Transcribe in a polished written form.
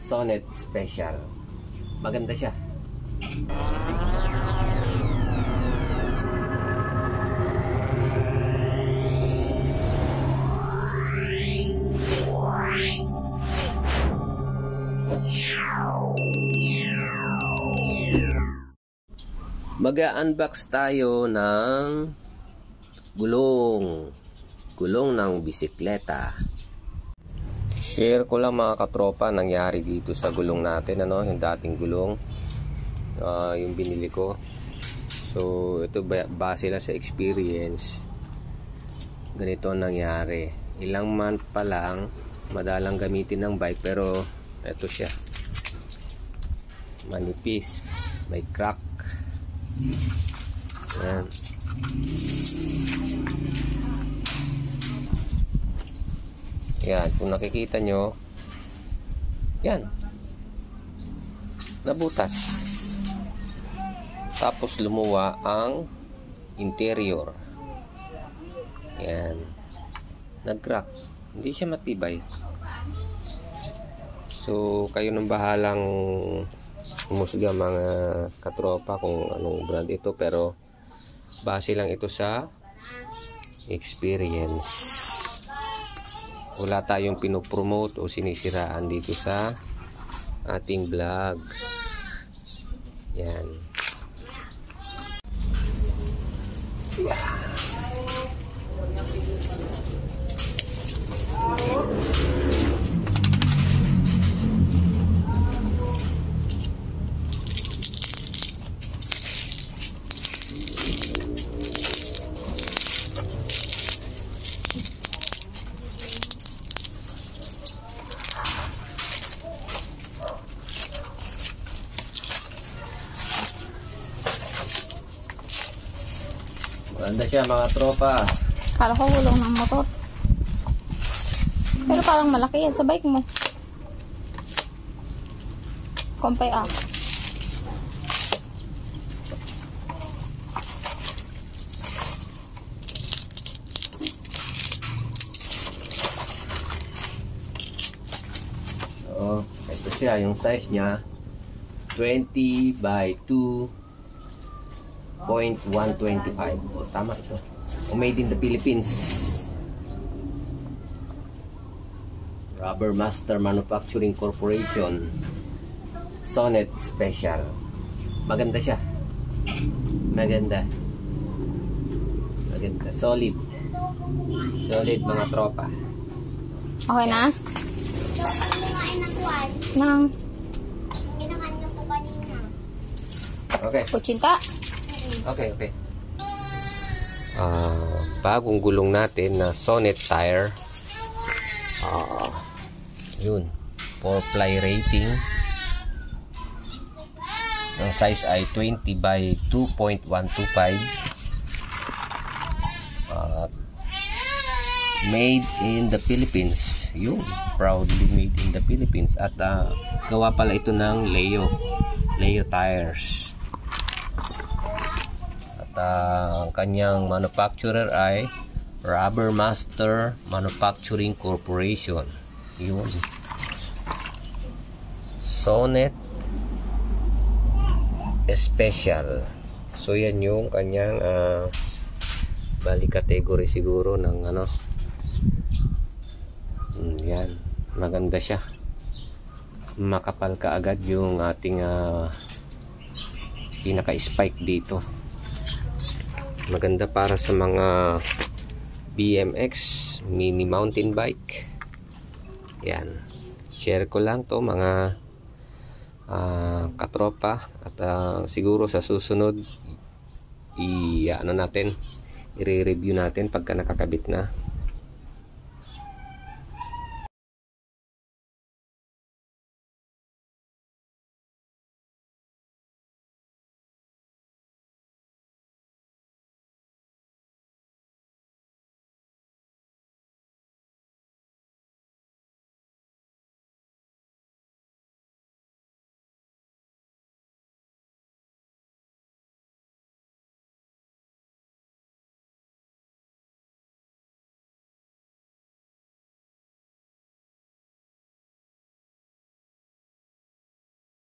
Sonnet Special. Maganda siya. Mag-unbox tayo ng gulong ng bisikleta. Share ko lang mga katropa nangyari dito sa gulong natin, yung dating gulong, yung binili ko. So ito base lang sa experience, ganito ang nangyari. Ilang month pa lang, madalang gamitin ng bike, pero ito siya, manipis, may crack. Ayan. Yan, kung nakikita nyo, yan, nabutas. Tapos lumuwa ang interior. Yan, nag-crack. Hindi siya matibay. So kayo nang bahalang humusga mga katropa kung anong brand ito, pero base lang ito sa experience. Wala tayong pinopromote o sinisiraan dito sa ating vlog. Yan. Maganda siya mga tropa. Kala ko gulong ng motor. Pero parang malaki yan sa bike mo. Kumpay ah. Oo, ito siya, yung size niya 20 by 2.125. Tama ito. Made in the Philippines. Rubber Master Manufacturing Corporation. Sonnet Special. Maganda siya. Maganda. Solid. Solid mga tropa. Okay na? Nang Okay. kutsinta. Okay. Bagong gulong natin na Sonnet tire. Yun. 4-ply rating. Ang size ay 20 by 2.125. Made in the Philippines. Yun. Proudly made in the Philippines. At gawa pala ito ng Leo tires. Ang kanyang manufacturer ay Rubber Master Manufacturing Corporation. Yun. Sonnet Special. So yan yung kanyang bali category siguro ng yan. Maganda siya. Makapal kaagad yung ating pinaka-spike dito. Maganda para sa mga BMX, mini mountain bike. Yan. Share ko lang to mga katropa. At siguro sa susunod i-review natin pagka nakakabit na.